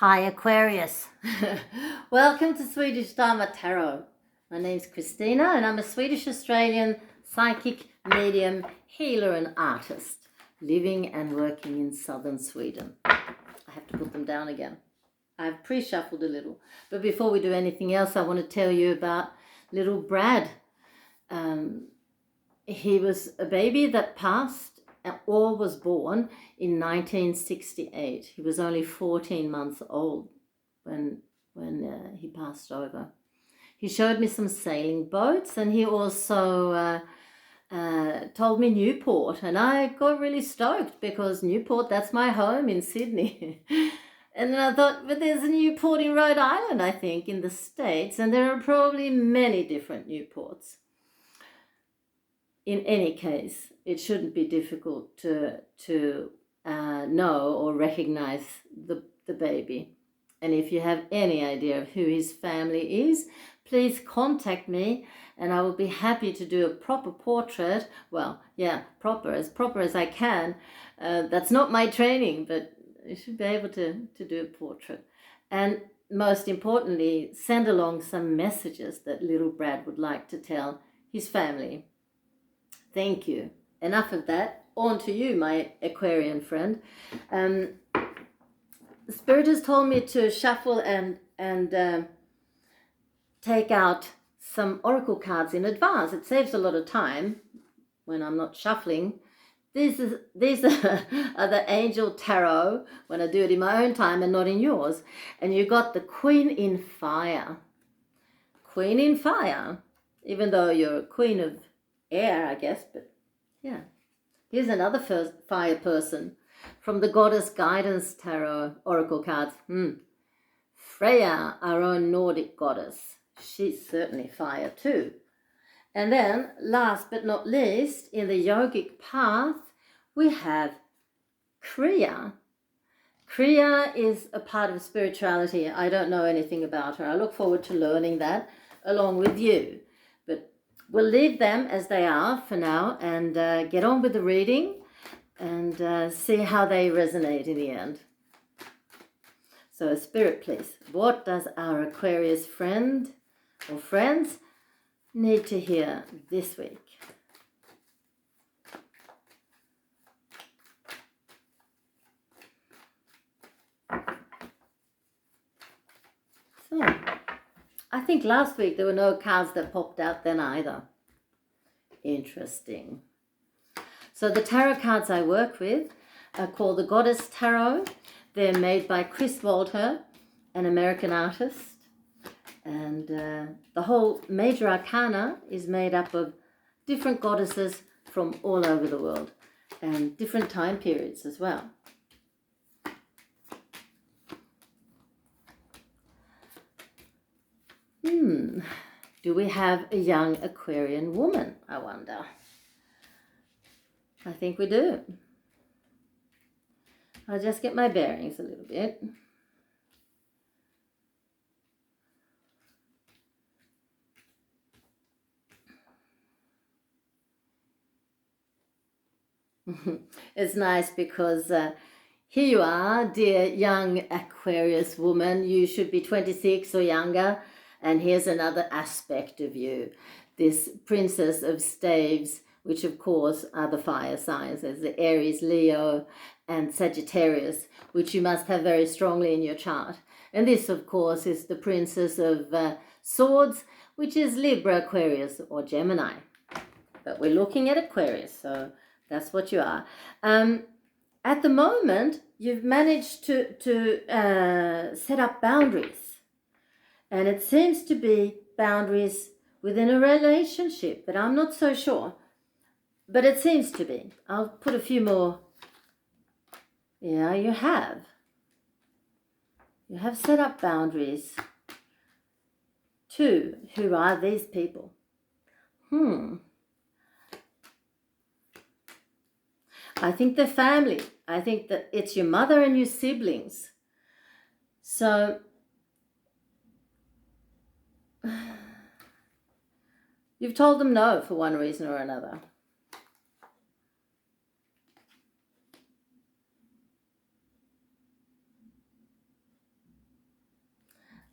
Hi Aquarius. Welcome to Swedish Dharma Tarot. My name's Christina and I'm a Swedish-Australian psychic, medium, healer and artist living and working in southern Sweden. I have to put them down again. I've pre-shuffled a little. But before we do anything else, I want to tell you about little Brad. He was a baby that passed or was born in 1968. He was only 14 months old when he passed over. He showed me some sailing boats, and he also told me Newport, and I got really stoked because Newport, that's my home in Sydney. And then I thought, but there's a Newport in Rhode Island, I think, in the States, and there are probably many different Newports. In any case, it shouldn't be difficult to know or recognize the baby. And if you have any idea of who his family is, please contact me and I will be happy to do a proper portrait. Well, yeah, proper as I can. That's not my training, but you should be able to do a portrait. And most importantly, send along some messages that little Brad would like to tell his family. Thank you. Enough of that. On to you, my Aquarian friend. The Spirit has told me to shuffle and take out some oracle cards in advance. It saves a lot of time when I'm not shuffling. These are the Angel Tarot when I do it in my own time and not in yours. And you got the Queen in Fire. Queen in Fire. Even though you're a Queen of Air, I guess, but yeah. Here's another fire person from the Goddess Guidance Tarot Oracle cards. Freya, our own Nordic goddess. She's certainly fire too. And then, last but not least, in the yogic path, we have Kriya. Kriya is a part of spirituality. I don't know anything about her. I look forward to learning that along with you. But we'll leave them as they are for now and get on with the reading and see how they resonate in the end. So, Spirit, please, what does our Aquarius friend or friends need to hear this week? So, I think last week there were no cards that popped out then either. Interesting. So the tarot cards I work with are called the Goddess Tarot. They're made by Chris Walter, an American artist. And the whole major arcana is made up of different goddesses from all over the world and different time periods as well. Do we have a young Aquarian woman, I wonder? I think we do. I'll just get my bearings a little bit. It's nice because here you are, dear young Aquarius woman. You should be 26 or younger. And here's another aspect of you, this Princess of Staves, which of course are the fire signs. There's the Aries, Leo, and Sagittarius, which you must have very strongly in your chart. And this, of course, is the Princess of Swords, which is Libra, Aquarius, or Gemini. But we're looking at Aquarius, so that's what you are. At the moment, you've managed to set up boundaries. And it seems to be boundaries within a relationship, but I'm not so sure. But it seems to be. I'll put a few more. Yeah, you have. You have set up boundaries. Who are these people? I think they're family. I think that it's your mother and your siblings. So you've told them no for one reason or another.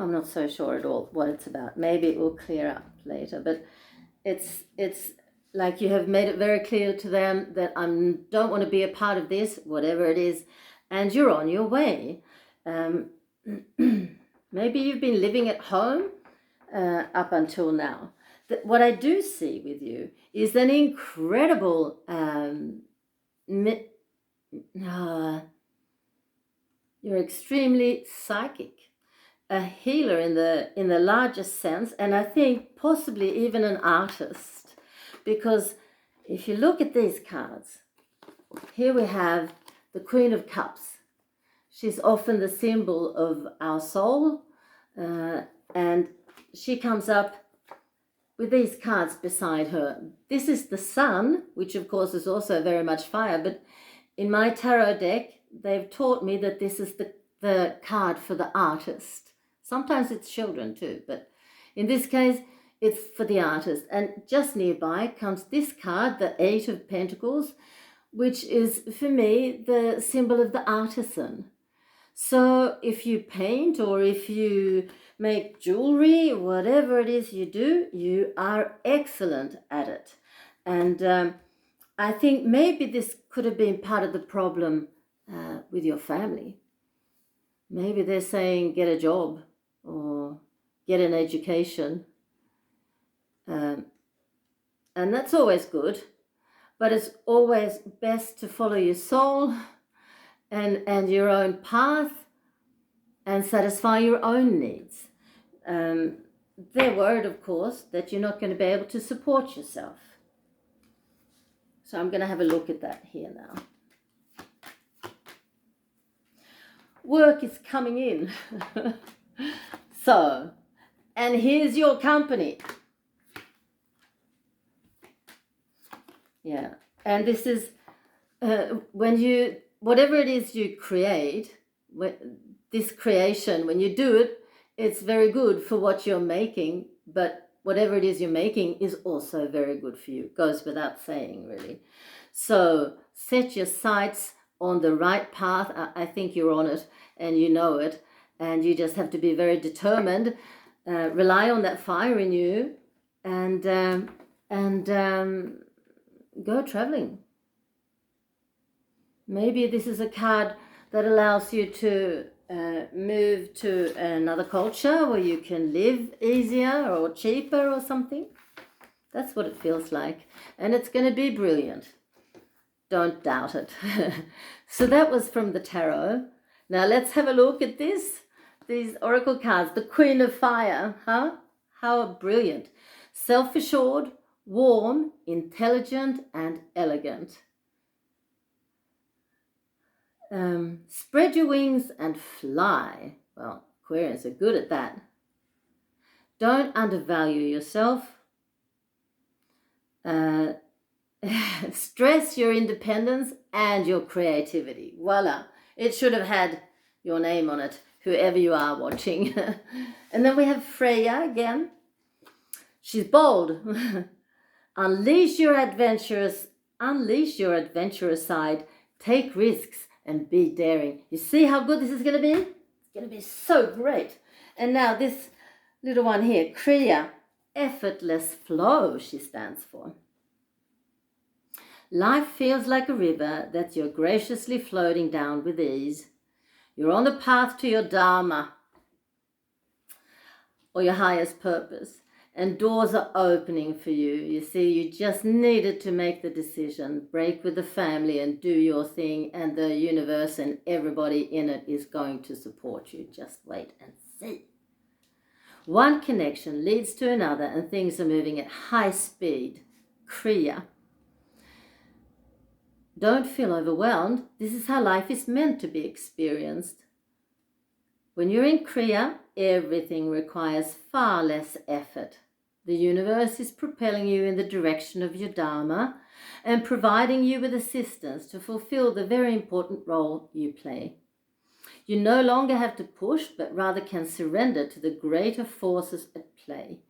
I'm not so sure at all what it's about. Maybe it will clear up later, but it's like you have made it very clear to them that I don't want to be a part of this, whatever it is, and you're on your way. Maybe you've been living at home up until now. What I do see with you is an incredible you're extremely psychic, a healer in the largest sense, and I think possibly even an artist, because if you look at these cards, here we have the Queen of Cups. She's often the symbol of our soul, and she comes up with these cards beside her. This is the Sun, which of course is also very much fire, but in my tarot deck, they've taught me that this is the card for the artist. Sometimes it's children too, but in this case, it's for the artist. And just nearby comes this card, the Eight of Pentacles, which is, for me, the symbol of the artisan. So if you paint or if you make jewelry, whatever it is you do, you are excellent at it. And I think maybe this could have been part of the problem with your family. Maybe they're saying get a job or get an education. And that's always good, but it's always best to follow your soul and your own path and satisfy your own needs. They're worried, of course, that you're not going to be able to support yourself. So I'm going to have a look at that here now. Work is coming in. So, and here's your company. Yeah, and this is when you, whatever it is you create, this creation, when you do it, it's very good for what you're making, but whatever it is you're making is also very good for you. Goes without saying, really. So set your sights on the right path. I think you're on it and you know it, and you just have to be very determined. Rely on that fire in you and go traveling. Maybe this is a card that allows you to move to another culture where you can live easier or cheaper or something. That's what it feels like. And it's going to be brilliant. Don't doubt it. So that was from the tarot. Now let's have a look at this. These oracle cards. The Queen of Fire. Huh? How brilliant. Self-assured, warm, intelligent, and elegant. Spread your wings and fly. Well, Aquarians are good at that. Don't undervalue yourself. Stress your independence and your creativity. Voila. It should have had your name on it, whoever you are watching. And then we have Freya again. She's bold. Unleash your adventurous side. Take risks and be daring. You see how good this is going to be? It's going to be so great. And now this little one here, Kriya, effortless flow, she stands for. Life feels like a river that you're graciously floating down with ease. You're on the path to your Dharma or your highest purpose, and doors are opening for you. You see, you just needed to make the decision, break with the family and do your thing, and the universe and everybody in it is going to support you. Just wait and see. One connection leads to another and things are moving at high speed. Kriya. Don't feel overwhelmed. This is how life is meant to be experienced. When you're in Kriya, everything requires far less effort. The universe is propelling you in the direction of your Dharma and providing you with assistance to fulfill the very important role you play. You no longer have to push, but rather can surrender to the greater forces at play.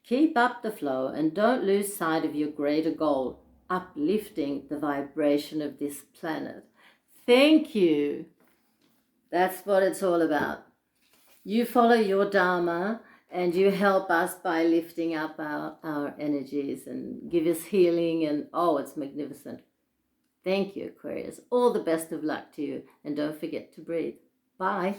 Keep up the flow and don't lose sight of your greater goal, uplifting the vibration of this planet. Thank you. That's what it's all about. You follow your Dharma and you help us by lifting up our energies and give us healing, and it's magnificent. Thank you, Aquarius. All the best of luck to you, and don't forget to breathe. Bye.